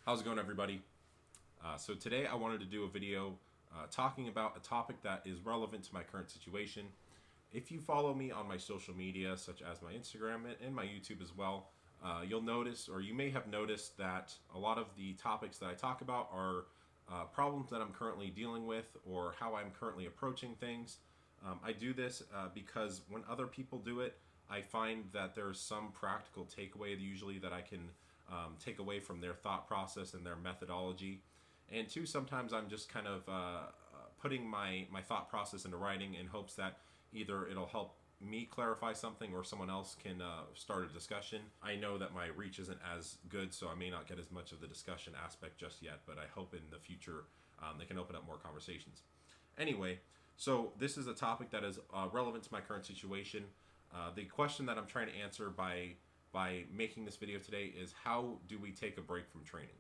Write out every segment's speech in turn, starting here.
How's it going, everybody? So today I wanted to do a video talking about a topic that is relevant to my current situation. If you follow me on my social media, such as my Instagram and my YouTube as well, you'll notice, or you may have noticed, that a lot of the topics that I talk about are problems that I'm currently dealing with or how I'm currently approaching things. I do this because when other people do it, I find that there's some practical takeaway usually that I can take away from their thought process and their methodology. And two, sometimes I'm just kind of putting my thought process into writing in hopes that either it'll help me clarify something or someone else can start a discussion. I know that my reach isn't as good, so I may not get as much of the discussion aspect just yet, but I hope in the future they can open up more conversations. Anyway, so this is a topic that is relevant to my current situation. The question that I'm trying to answer by making this video today is, how do we take a break from training?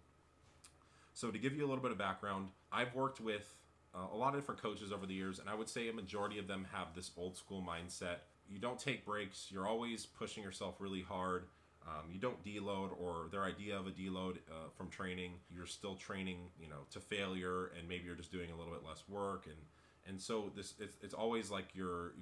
So to give you a little bit of background, I've worked with a lot of different coaches over the years, and I would say a majority of them have this old school mindset. You don't take breaks. You're always pushing yourself really hard. You don't deload, or their idea of a deload from training. You're still training, to failure, and maybe you're just doing a little bit less work, and so it's always like you're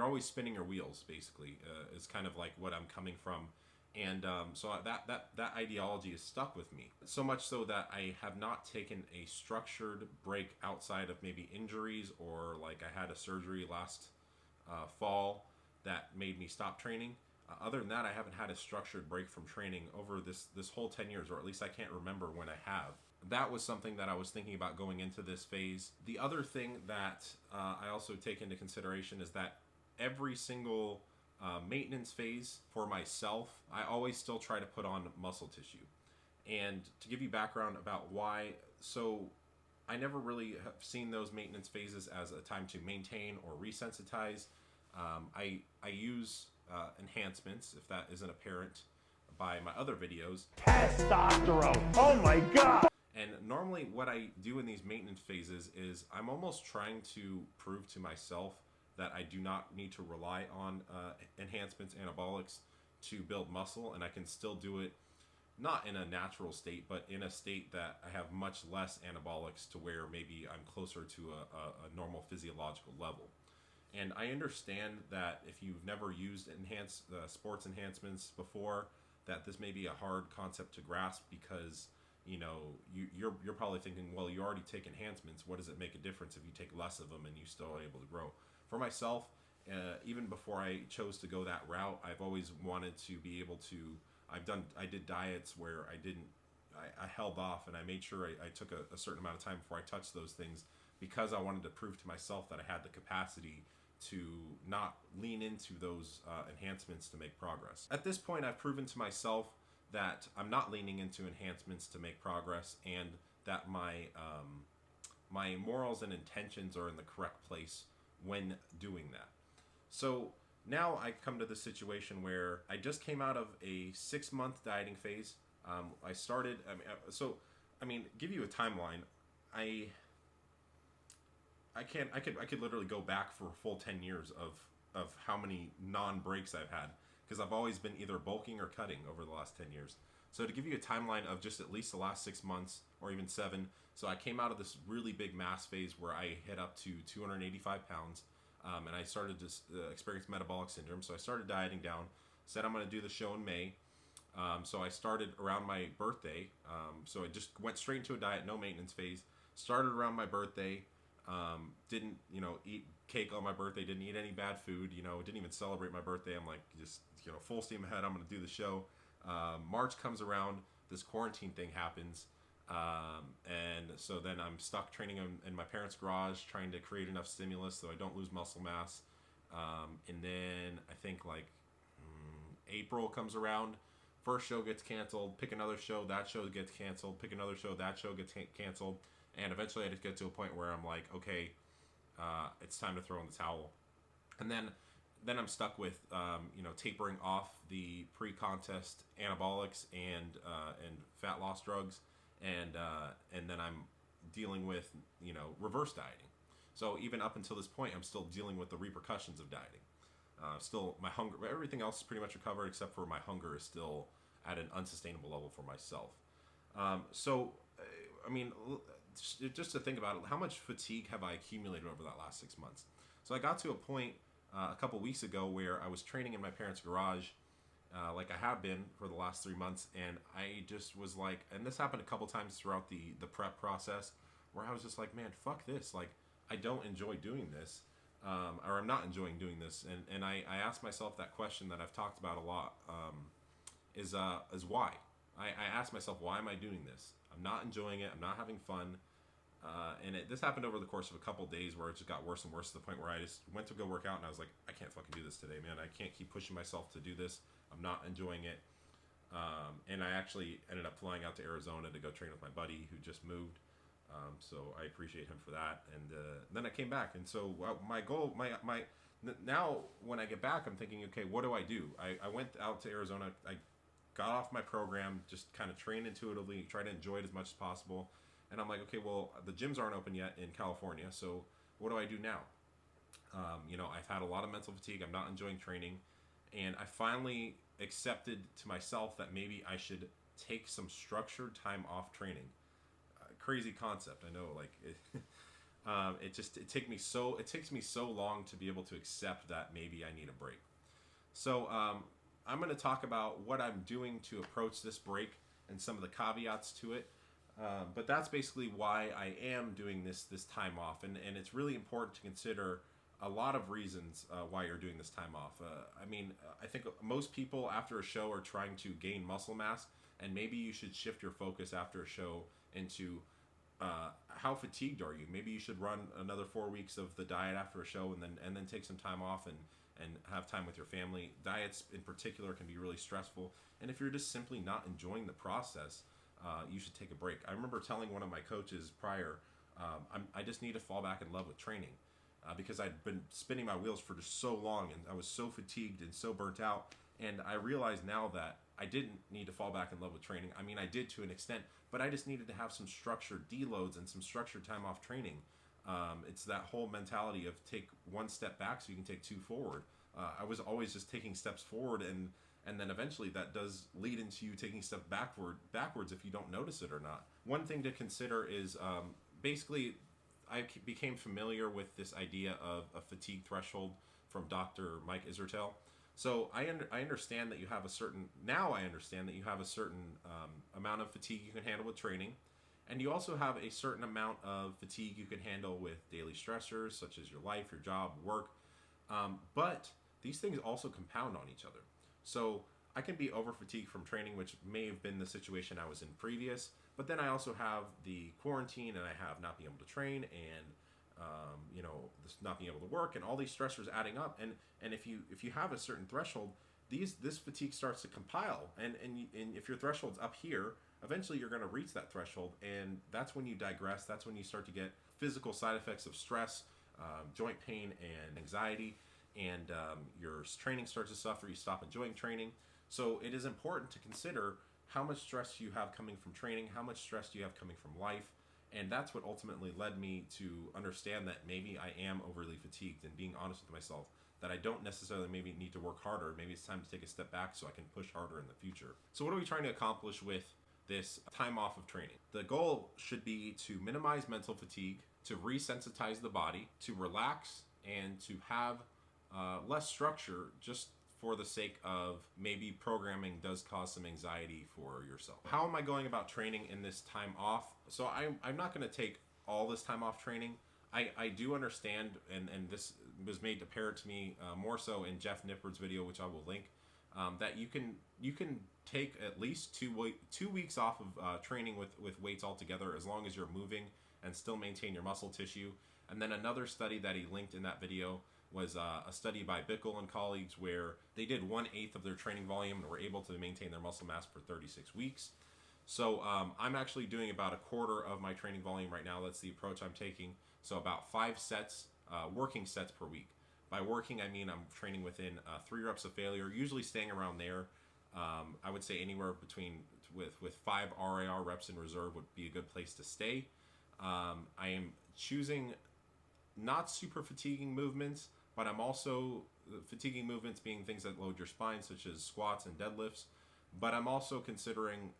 always spinning your wheels. Basically, is kind of like what I'm coming from. And so that ideology is stuck with me, so much so that I have not taken a structured break outside of maybe injuries, or like I had a surgery last fall that made me stop training. Other than that, I haven't had a structured break from training over this whole 10 years, or at least I can't remember when I have. That was something that I was thinking about going into this phase. The other thing that I also take into consideration is that every single maintenance phase for myself, I always still try to put on muscle tissue. And to give you background about why, so I never really have seen those maintenance phases as a time to maintain or resensitize. I use enhancements, if that isn't apparent by my other videos. Testosterone. Oh my God. And normally what I do in these maintenance phases is I'm almost trying to prove to myself that I do not need to rely on enhancements, anabolics, to build muscle, and I can still do it not in a natural state, but in a state that I have much less anabolics, to where maybe I'm closer to a normal physiological level. And I understand that if you've never used sports enhancements before, that this may be a hard concept to grasp, because you're probably thinking, well, you already take enhancements. What does it make a difference if you take less of them and you still are able to grow? For myself, even before I chose to go that route, I've always wanted to be able to. I did diets where I held off, and I made sure I took a certain amount of time before I touched those things, because I wanted to prove to myself that I had the capacity to not lean into those enhancements to make progress. At this point, I've proven to myself that I'm not leaning into enhancements to make progress, and that my morals and intentions are in the correct place when doing that. So now I've come to the situation where I just came out of a 6-month dieting phase. I started. Give you a timeline. I could literally go back for a full 10 years of how many non-breaks I've had, because I've always been either bulking or cutting over the last 10 years. So to give you a timeline of just at least the last 6 months, or even 7, so I came out of this really big mass phase where I hit up to 285 pounds, and I started to experience metabolic syndrome. So I started dieting down, said I'm going to do the show in May. So I started around my birthday. So I just went straight into a diet, no maintenance phase. Started around my birthday. Didn't eat cake on my birthday, didn't eat any bad food, didn't even celebrate my birthday. I'm like, just full steam ahead, I'm gonna do the show. March comes around, this quarantine thing happens, and so then I'm stuck training in my parents' garage, trying to create enough stimulus so I don't lose muscle mass. And then I think April comes around, first show gets canceled, pick another show, that show gets canceled, pick another show, that show gets canceled. And eventually I just get to a point where I'm like, okay, it's time to throw in the towel. And then I'm stuck with, tapering off the pre-contest anabolics and fat loss drugs. And then I'm dealing with, reverse dieting. So even up until this point, I'm still dealing with the repercussions of dieting. Still, my hunger, everything else is pretty much recovered, except for my hunger is still at an unsustainable level for myself. I mean, just to think about it, how much fatigue have I accumulated over that last 6 months? So I got to a point a couple weeks ago where I was training in my parents' garage, like I have been for the last 3 months, and I just was like, and this happened a couple times throughout the prep process, where I was just like, man, fuck this, like I don't enjoy doing this, or I'm not enjoying doing this, and I asked myself that question that I've talked about a lot, is why. I asked myself, why am I doing this? I'm not enjoying it. I'm not having fun. This happened over the course of a couple days where it just got worse and worse to the point where I just went to go work out and I was like, I can't fucking do this today, man. I can't keep pushing myself to do this. I'm not enjoying it. And I actually ended up flying out to Arizona to go train with my buddy who just moved. So I appreciate him for that. And then I came back. And so my goal, now when I get back, I'm thinking, okay, what do I do? I went out to Arizona. I got off my program, just kind of trained intuitively, try to enjoy it as much as possible. And I'm like, okay, well, the gyms aren't open yet in California, so what do I do now? I've had a lot of mental fatigue. I'm not enjoying training. And I finally accepted to myself that maybe I should take some structured time off training. Crazy concept, I know. Like, it takes me so long to be able to accept that maybe I need a break. So I'm going to talk about what I'm doing to approach this break and some of the caveats to it. But that's basically why I am doing this time off, and it's really important to consider a lot of reasons why you're doing this time off. I think most people after a show are trying to gain muscle mass, and maybe you should shift your focus after a show into how fatigued are you. Maybe you should run another 4 weeks of the diet after a show, and then take some time off and have time with your family. Diets in particular can be really stressful, and if you're just simply not enjoying the process, you should take a break. I remember telling one of my coaches prior, I just need to fall back in love with training, because I'd been spinning my wheels for just so long, and I was so fatigued and so burnt out. And I realize now that I didn't need to fall back in love with training. I mean, I did to an extent, but I just needed to have some structured deloads and some structured time off training. It's that whole mentality of take one step back so you can take two forward. I was always just taking steps forward, and then eventually that does lead into you taking steps backwards if you don't notice it or not. One thing to consider is basically I became familiar with this idea of a fatigue threshold from Dr. Mike Isertel. So I understand that you have a certain amount of fatigue you can handle with training, and you also have a certain amount of fatigue you can handle with daily stressors such as your life, your job, work. But these things also compound on each other. So I can be over fatigued from training, which may have been the situation I was in previous. But then I also have the quarantine, and I have not being able to train, and this not being able to work, and all these stressors adding up. And if you have a certain threshold, this fatigue starts to compile. And if your threshold's up here, eventually you're going to reach that threshold, and that's when you digress. That's when you start to get physical side effects of stress, joint pain, and anxiety. And your training starts to suffer. You stop enjoying training. So it is important to consider how much stress you have coming from training, how much stress do you have coming from life. And that's what ultimately led me to understand that maybe I am overly fatigued, and being honest with myself that I don't necessarily maybe need to work harder. Maybe it's time to take a step back so I can push harder in the future. So what are we trying to accomplish with this time off of training? The goal should be to minimize mental fatigue, to resensitize the body, to relax, and to have less structure, just for the sake of maybe programming does cause some anxiety for yourself. How am I going about training in this time off? So I'm not going to take all this time off training. I do understand, and this was made apparent to me more so in Jeff Nippard's video, which I will link, that you can take at least 2 weeks off of training with weights altogether, as long as you're moving and still maintain your muscle tissue. And then another study that he linked in that video was a study by Bickle and colleagues, where they did 1/8 of their training volume and were able to maintain their muscle mass for 36 weeks. So I'm actually doing about a quarter of my training volume right now. That's the approach I'm taking. So about 5 sets, working sets per week. By working, I mean I'm training within 3 reps of failure, usually staying around there. I would say anywhere between with 5 RAR reps in reserve would be a good place to stay. I am choosing not super fatiguing movements, but I'm also fatiguing movements being things that load your spine, such as squats and deadlifts. But I'm also considering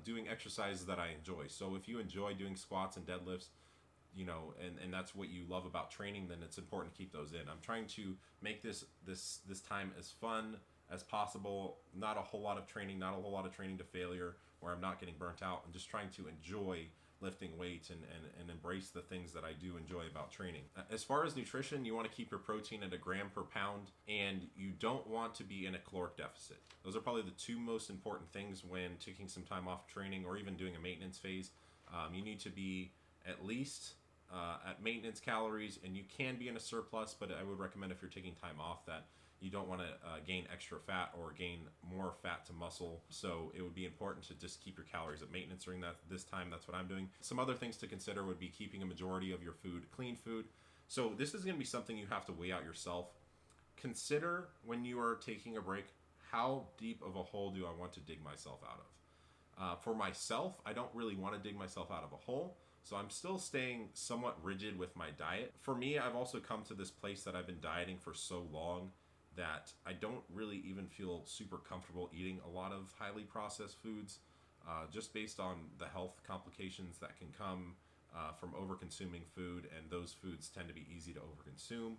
doing exercises that I enjoy. So if you enjoy doing squats and deadlifts, and that's what you love about training, then it's important to keep those in. I'm trying to make this time as fun as possible. Not a whole lot of training, not a whole lot of training to failure where I'm not getting burnt out. I'm just trying to enjoy lifting weights and embrace the things that I do enjoy about training. As far as nutrition, you want to keep your protein at a gram per pound, and you don't want to be in a caloric deficit. Those are probably the two most important things when taking some time off training or even doing a maintenance phase. You need to be at least at maintenance calories, and you can be in a surplus, but I would recommend if you're taking time off that you don't want to gain extra fat or gain more fat to muscle. So it would be important to just keep your calories at maintenance during this time. That's what I'm doing. Some other things to consider would be keeping a majority of your food clean food. So this is going to be something you have to weigh out yourself. Consider when you are taking a break, how deep of a hole do I want to dig myself out of? For myself, I don't really want to dig myself out of a hole. So I'm still staying somewhat rigid with my diet. For me, I've also come to this place that I've been dieting for so long that I don't really even feel super comfortable eating a lot of highly processed foods, just based on the health complications that can come from over-consuming food, and those foods tend to be easy to over-consume.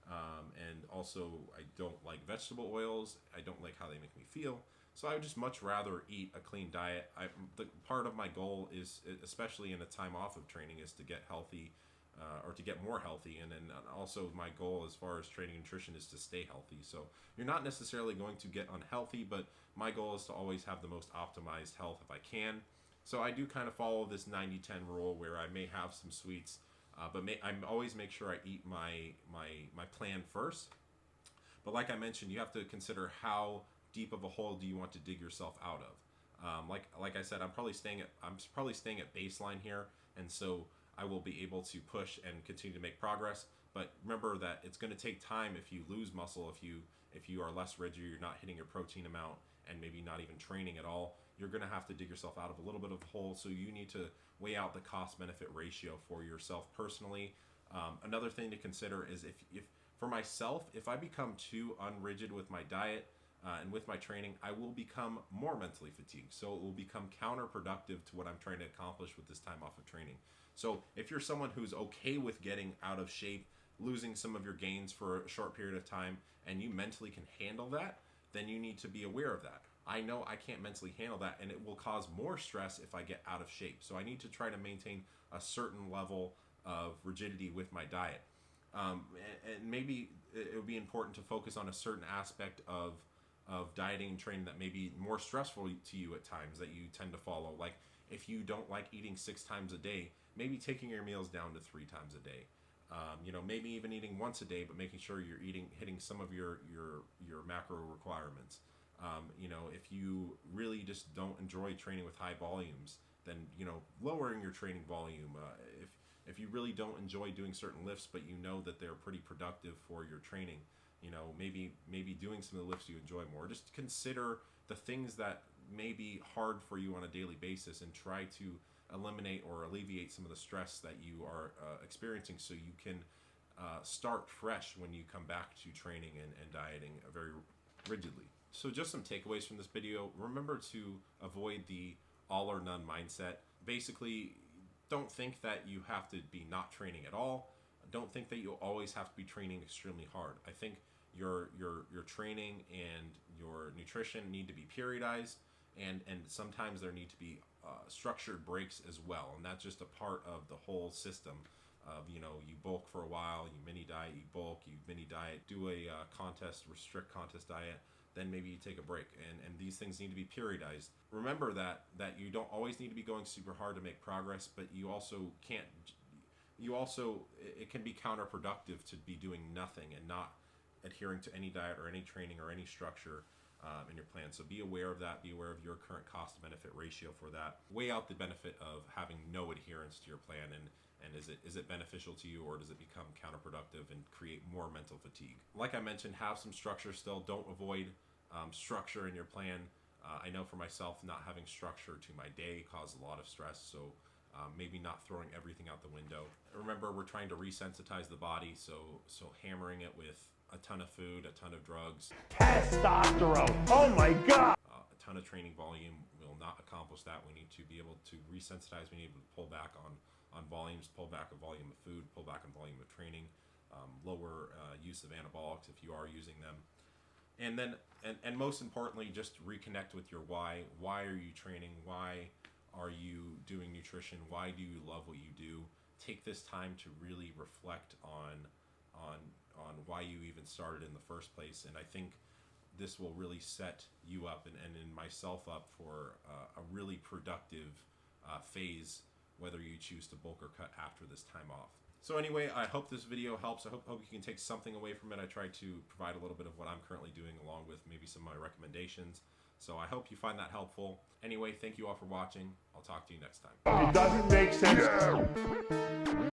And also, I don't like vegetable oils. I don't like how they make me feel. So I would just much rather eat a clean diet. Part of my goal is, especially in a time off of training, is to get healthy, or to get more healthy. And then also my goal as far as training nutrition is to stay healthy. So you're not necessarily going to get unhealthy, but my goal is to always have the most optimized health if I can. So I do kind of follow this 90-10 rule where I may have some sweets, but I always make sure I eat my plan first. But like I mentioned, you have to consider how deep of a hole do you want to dig yourself out of. Like I said, I'm probably staying at baseline here, and so I will be able to push and continue to make progress. But remember that it's going to take time if you lose muscle, if you are less rigid, you're not hitting your protein amount, and maybe not even training at all. You're going to have to dig yourself out of a little bit of a hole. So you need to weigh out the cost-benefit ratio for yourself personally. Another thing to consider is if for myself, if I become too unrigid with my diet and with my training, I will become more mentally fatigued. So it will become counterproductive to what I'm trying to accomplish with this time off of training. So if you're someone who's okay with getting out of shape, losing some of your gains for a short period of time, and you mentally can handle that, then you need to be aware of that. I know I can't mentally handle that, and it will cause more stress if I get out of shape. So I need to try to maintain a certain level of rigidity with my diet. And maybe it would be important to focus on a certain aspect of dieting and training that may be more stressful to you at times that you tend to follow. Like if you don't like eating 6 times a day, maybe taking your meals down to 3 times a day. Maybe even eating once a day, but making sure you're hitting some of your macro requirements. If you really just don't enjoy training with high volumes, then lowering your training volume. If you really don't enjoy doing certain lifts, but you know that they're pretty productive for your training, maybe doing some of the lifts you enjoy more. Just consider the things that may be hard for you on a daily basis and try to eliminate or alleviate some of the stress that you are experiencing, so you can start fresh when you come back to training and dieting very rigidly. So just some takeaways from this video. Remember to avoid the all or none mindset. Basically, don't think that you have to be not training at all. Don't think that you always have to be training extremely hard. I think your training and your nutrition need to be periodized, and sometimes there need to be structured breaks as well. And that's just a part of the whole system of, you bulk for a while, you mini diet, you bulk, you mini diet, do a restrict contest diet, then maybe you take a break. And these things need to be periodized. Remember that you don't always need to be going super hard to make progress, but you also can't, it can be counterproductive to be doing nothing and not adhering to any diet or any training or any structure in your plan. So be aware of that. Be aware of your current cost-benefit ratio for that. Weigh out the benefit of having no adherence to your plan, and is it beneficial to you, or does it become counterproductive and create more mental fatigue? Like I mentioned, have some structure still. Don't avoid structure in your plan. I know for myself, not having structure to my day caused a lot of stress, so maybe not throwing everything out the window. Remember, we're trying to resensitize the body, so hammering it with a ton of food, a ton of drugs, Testosterone. Oh my God. A ton of training volume will not accomplish that. We need to be able to resensitize. We need to pull back on volumes, pull back on volume of food, pull back on volume of training, lower use of anabolics if you are using them. And then, and most importantly, just reconnect with your why. Why are you training? Why are you doing nutrition? Why do you love what you do? Take this time to really reflect on why you even started in the first place. And I think this will really set you up and myself up for a really productive phase, whether you choose to bulk or cut after this time off. So anyway, I hope this video helps. I hope you can take something away from it. I tried to provide a little bit of what I'm currently doing along with maybe some of my recommendations. So I hope you find that helpful. Anyway, thank you all for watching. I'll talk to you next time. It doesn't make sense.